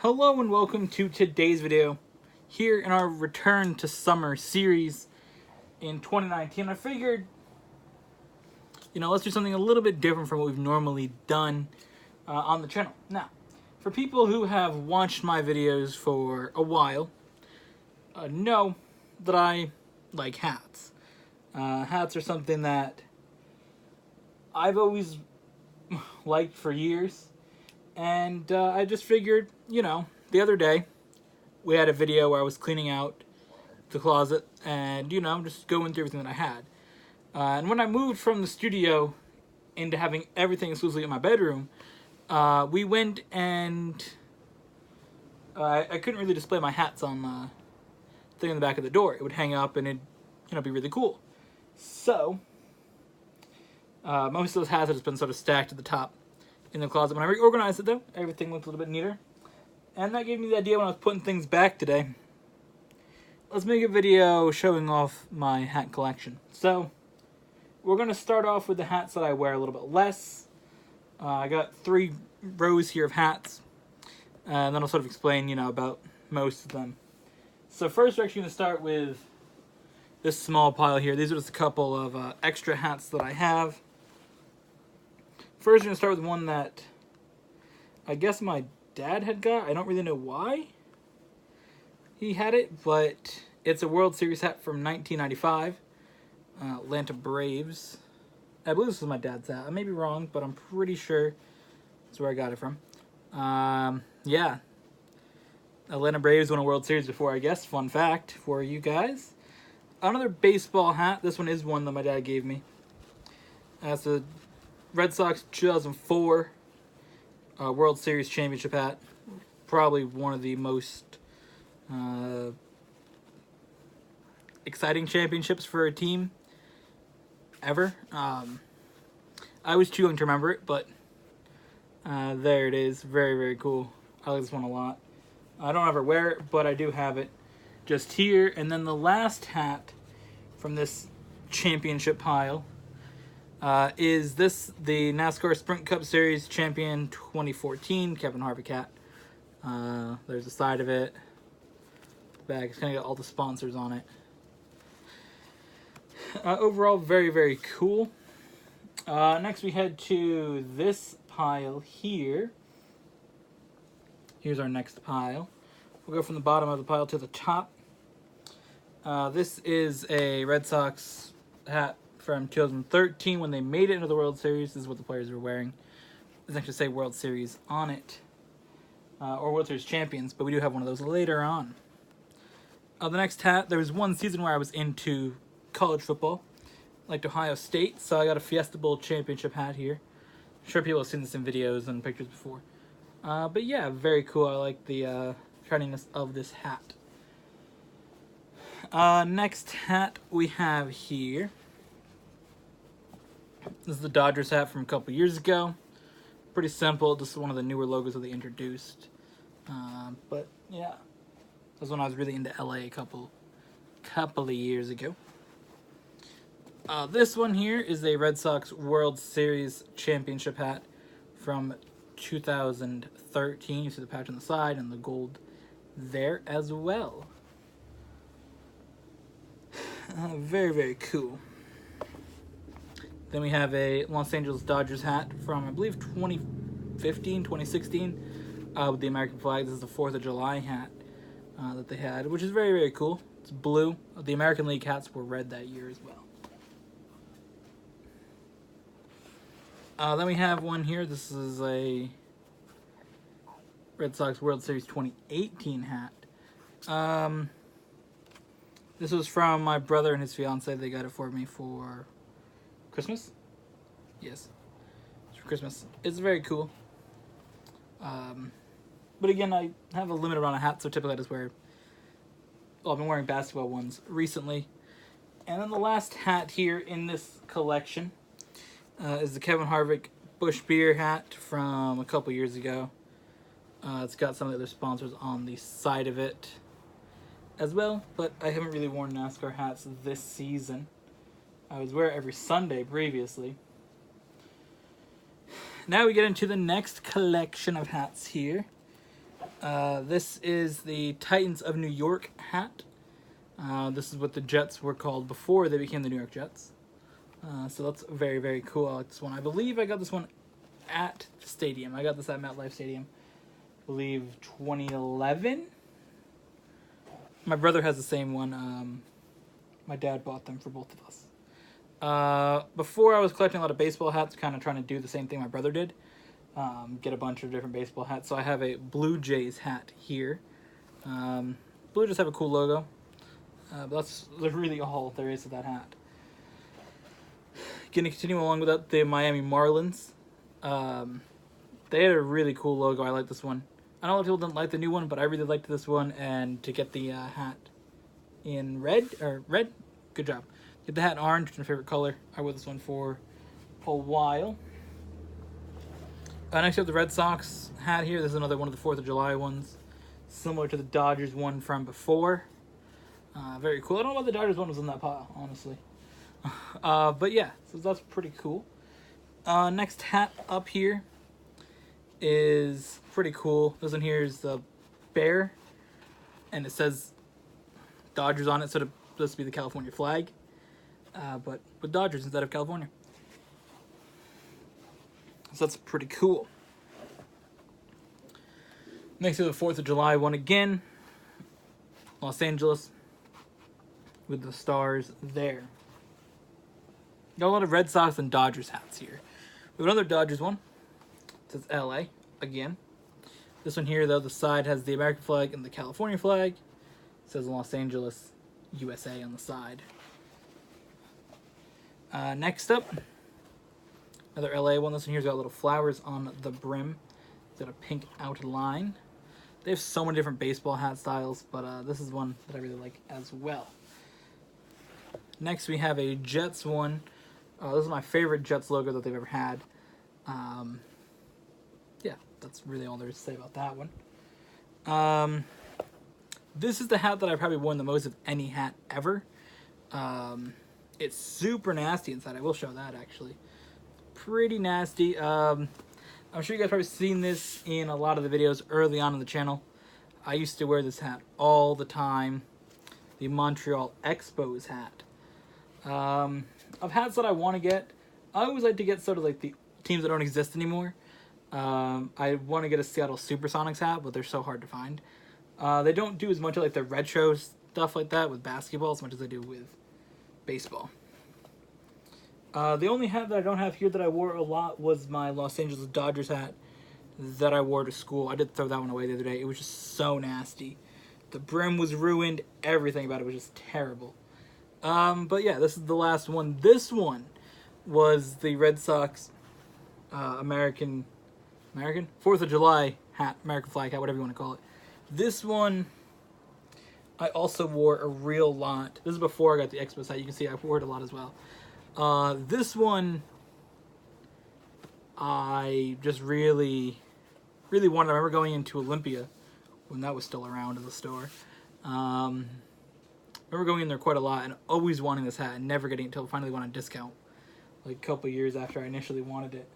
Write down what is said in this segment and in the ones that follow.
Hello and welcome to today's video. Here in our return to summer series in 2019, I figured, let's do something a little bit different from what we've normally done on the channel. Now, for people who have watched my videos for a while, know that I like hats. Hats are something that I've always liked for years. And I just figured, the other day we had a video where I was cleaning out the closet and, just going through everything that I had. And when I moved from the studio into having everything exclusively in my bedroom, we went and I couldn't really display my hats on the thing in the back of the door. It would hang up and it'd be really cool. So, most of those hats have just been sort of stacked at the top in the closet. When I reorganized it though, everything looked a little bit neater. And that gave me the idea when I was putting things back today. Let's make a video showing off my hat collection. So, we're going to start off with the hats that I wear a little bit less. I got 3 rows here of hats. And then I'll sort of explain, about most of them. So first we're actually going to start with this small pile here. These are just a couple of extra hats that I have. First, we're going to start with one that I guess my dad had got. I don't really know why he had it, but it's a World Series hat from 1995. Atlanta Braves. I believe this was my dad's hat. I may be wrong, but I'm pretty sure that's where I got it from. Yeah. Atlanta Braves won a World Series before, I guess. Fun fact for you guys. Another baseball hat. This one is one that my dad gave me. That's a Red Sox 2004 World Series championship hat. Probably one of the most exciting championships for a team ever. I was too young to remember it, but there it is. Very, very cool. I like this one a lot. I don't ever wear it, but I do have it just here. And then the last hat from this championship pile is this, the NASCAR Sprint Cup Series Champion 2014 Kevin Harvick hat. There's the side of it. The back, it's going to get all the sponsors on it. Overall, very, very cool. Next we head to this pile here. Here's our next pile. We'll go from the bottom of the pile to the top. This is a Red Sox hat from 2013 when they made it into the World Series. This is what the players were wearing. It doesn't actually say World Series on it. Or World Series champions, but we do have one of those later on. The next hat, there was one season where I was into college football, like Ohio State, so I got a Fiesta Bowl championship hat here. I'm sure people have seen this in videos and pictures before. But yeah, very cool. I like the shininess of this hat. Next hat we have here. This is the Dodgers hat from a couple years ago. Pretty simple, just one of the newer logos that they introduced. But yeah, that was when I was really into LA a couple of years ago. This one here is a Red Sox World Series championship hat from 2013. You see the patch on the side and the gold there as well. Very, very cool. Then we have a Los Angeles Dodgers hat from, I believe, 2015, 2016, with the American flag. This is the 4th of July hat that they had, which is very, very cool. It's blue. The American League hats were red that year as well. Then we have one here. This is a Red Sox World Series 2018 hat. This was from my brother and his fiance. They got it for me for Christmas? Yes. It's for Christmas. It's very cool. But again, I have a limited amount of hats, so typically I just wear... Well, I've been wearing basketball ones recently. And then the last hat here in this collection is the Kevin Harvick Busch Beer hat from a couple years ago. It's got some of the other sponsors on the side of it as well, but I haven't really worn NASCAR hats this season. I was wearing it every Sunday previously. Now we get into the next collection of hats here. This is the Titans of New York hat. This is what the Jets were called before they became the New York Jets. So that's very, very cool. I like this one. I believe I got this one at the stadium. I got this at MetLife Stadium, I believe 2011. My brother has the same one. My dad bought them for both of us. Before I was collecting a lot of baseball hats, kind of trying to do the same thing my brother did. Get a bunch of different baseball hats. So I have a Blue Jays hat here. Blue Jays have a cool logo. But that's really all there is to that hat. Going to continue along with that, the Miami Marlins. They had a really cool logo. I like this one. I know a lot of people didn't like the new one, but I really liked this one. And to get the hat in red, good job. Get the hat in orange, which is my favorite color. I wore this one for a while. Next, you have the Red Sox hat here. This is another one of the 4th of July ones, similar to the Dodgers one from before. Very cool. I don't know why the Dodgers one was in that pile, honestly. But yeah, so that's pretty cool. Next hat up here is pretty cool. This one here is the bear, and it says Dodgers on it, so it's supposed to be the California flag, but with Dodgers instead of California. So that's pretty cool. Next to the 4th of July one again. Los Angeles with the stars there. Got a lot of Red Sox and Dodgers hats here. We have another Dodgers one. It says LA again. This one here, though, the side has the American flag and the California flag. It says Los Angeles, USA on the side. Next up, another LA one. This one here's got little flowers on the brim. It's got a pink outline. They have so many different baseball hat styles, but this is one that I really like as well. Next, we have a Jets one. This is my favorite Jets logo that they've ever had. Yeah, that's really all there is to say about that one. This is the hat that I've probably worn the most of any hat ever. It's super nasty inside. I will show that, actually. Pretty nasty. I'm sure you guys probably seen this in a lot of the videos early on in the channel. I used to wear this hat all the time. The Montreal Expos hat. Of hats that I want to get, I always like to get sort of like the teams that don't exist anymore. I want to get a Seattle Supersonics hat, but they're so hard to find. They don't do as much of like the retro stuff like that with basketball as much as they do with baseball. The only hat that I don't have here that I wore a lot was my Los Angeles Dodgers hat that I wore to school. I did throw that one away the other day. It was just so nasty. The brim was ruined. Everything about it was just terrible. But yeah, this is the last one. This one was the Red Sox American 4th of July hat, American flag hat, whatever you want to call it. This one I also wore a real lot. This is before I got the Expos hat. You can see I wore it a lot as well. This one I just really wanted. I remember going into Olympia when that was still around in the store. I remember going in there quite a lot and always wanting this hat and never getting it until finally went on discount, like a couple years after I initially wanted it.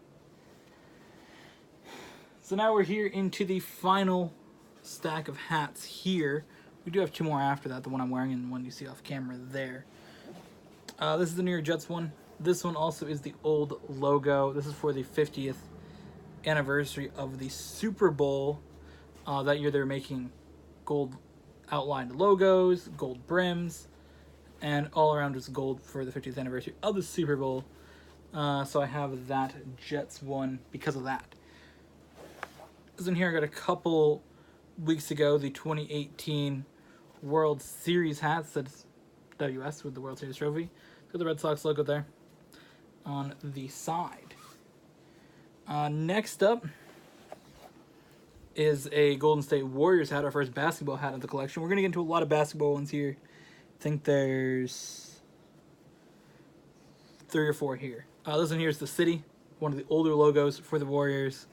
So now we're here into the final stack of hats here. We do have two more after that, the one I'm wearing and the one you see off camera there. This is the New York Jets one. This one also is the old logo. This is for the 50th anniversary of the Super Bowl. That year they were making gold outlined logos, gold brims, and all around just gold for the 50th anniversary of the Super Bowl. So I have that Jets one because of that. This one here I got a couple weeks ago, the 2018 World Series hats. That's WS with the World Series trophy. Got the Red Sox logo there on the side. Next up is a Golden State Warriors hat, our first basketball hat of the collection. We're going to get into a lot of basketball ones here. I think there's 3 or 4 here. This one here is the City, one of the older logos for the Warriors.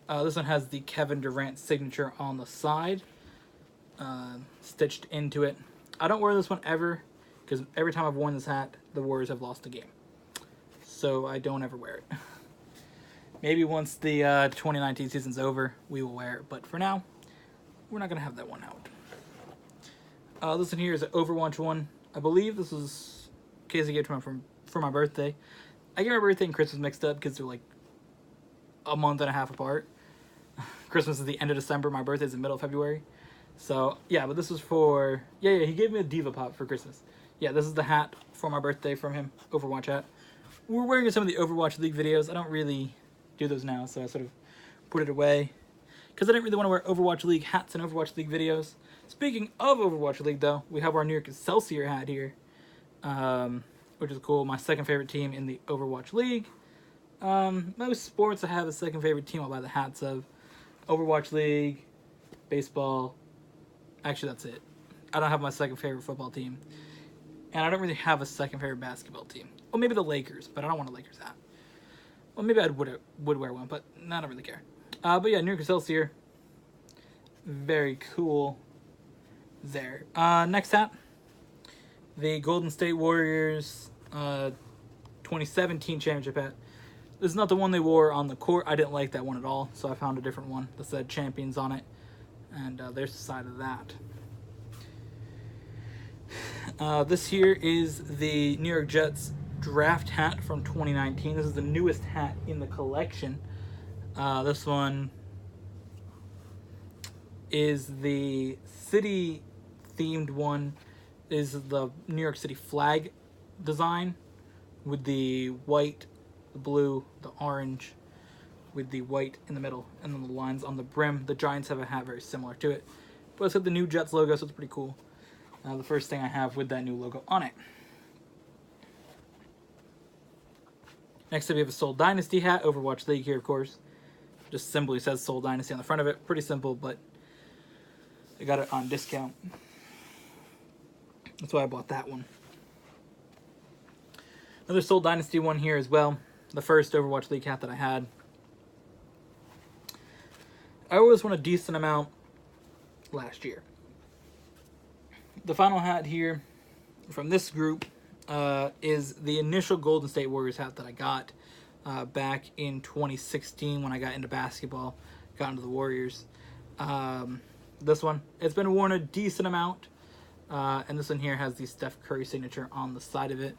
This one has the Kevin Durant signature on the side, stitched into it. I don't wear this one ever, because every time I've worn this hat, the Warriors have lost a game. So I don't ever wear it. Maybe once the 2019 season's over, we will wear it. But for now, we're not going to have that one out. This one here is an Overwatch one. I believe this was Casey gave to me for my birthday. I get my birthday and Christmas mixed up because they're like a month and a half apart. Christmas is the end of December. My birthday is the middle of February. So, yeah, but this was for... Yeah, he gave me a Diva Pop for Christmas. Yeah, this is the hat for my birthday from him. Overwatch hat. We're wearing some of the Overwatch League videos. I don't really do those now, so I sort of put it away. Because I didn't really want to wear Overwatch League hats and Overwatch League videos. Speaking of Overwatch League, though, we have our New York Excelsior hat here. Which is cool. My second favorite team in the Overwatch League. Most sports I have a second favorite team I'll buy the hats of. Overwatch League, baseball. Actually, that's it. I don't have my second favorite football team. And I don't really have a second favorite basketball team. Well, maybe the Lakers, but I don't want a Lakers hat. Well, maybe I would wear one, but I don't really care. But yeah, New York Excelsior. Very cool there. Next hat. The Golden State Warriors 2017 championship hat. This is not the one they wore on the court. I didn't like that one at all, so I found a different one that said champions on it. And there's the side of that. This here is the New York Jets draft hat from 2019. This is the newest hat in the collection. This one is the city-themed one. Is the New York City flag design with the white, the blue, the orange, with the white in the middle, and then the lines on the brim. The Giants have a hat very similar to it, but it's got the new Jets logo, so it's pretty cool. The first thing I have with that new logo on it. Next up, we have a Seoul Dynasty hat, Overwatch League here, of course. Just simply says Seoul Dynasty on the front of it. Pretty simple, but I got it on discount. That's why I bought that one. Another Seoul Dynasty one here as well. The first Overwatch League hat that I had. I always won a decent amount last year. The final hat here from this group is the initial Golden State Warriors hat that I got back in 2016 when I got into basketball, got into the Warriors. This one, it's been worn a decent amount. And this one here has the Steph Curry signature on the side of it.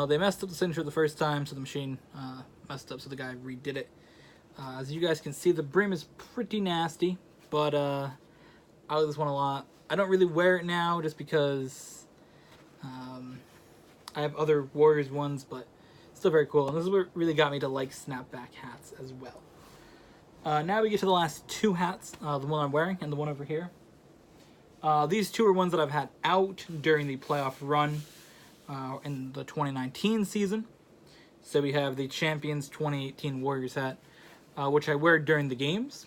They messed up the signature the first time, so the machine messed up, so the guy redid it. As you guys can see, the brim is pretty nasty, but I like this one a lot. I don't really wear it now just because I have other Warriors ones, but still very cool. And this is what really got me to like snapback hats as well. Now we get to the last two hats, the one I'm wearing and the one over here. These two are ones that I've had out during the playoff run in the 2019 season. So we have the Champions 2018 Warriors hat, which I wear during the games.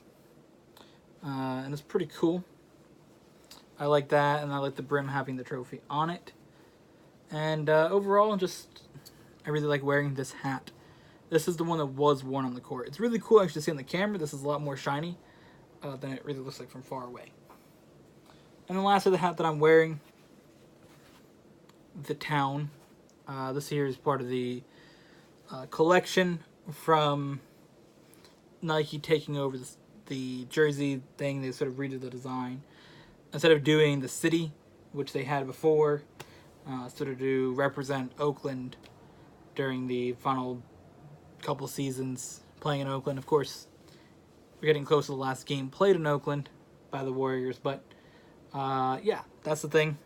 And it's pretty cool. I like that, and I like the brim having the trophy on it. And overall, I really like wearing this hat. This is the one that was worn on the court. It's really cool actually to see on the camera. This is a lot more shiny than it really looks like from far away. And then lastly, the hat that I'm wearing, the Town. This here is part of the collection from Nike taking over the jersey thing. They sort of redid the design. Instead of doing the city, which they had before, sort of to represent Oakland during the final couple seasons playing in Oakland. Of course, we're getting close to the last game played in Oakland by the Warriors, but yeah, that's the thing.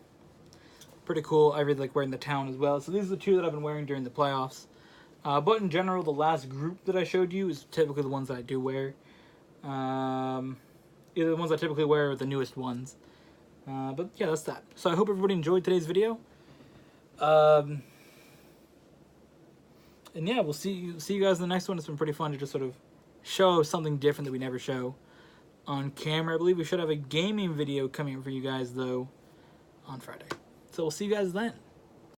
Pretty cool. I really like wearing the Town as well. So these are the two that I've been wearing during the playoffs. But in general, the last group that I showed you is typically the ones that I do wear. Either the ones I typically wear or the newest ones. But yeah, that's that. So I hope everybody enjoyed today's video. And yeah, we'll see you guys in the next one. It's been pretty fun to just sort of show something different that we never show on camera. I believe we should have a gaming video coming up for you guys, though, on Friday. So we'll see you guys then.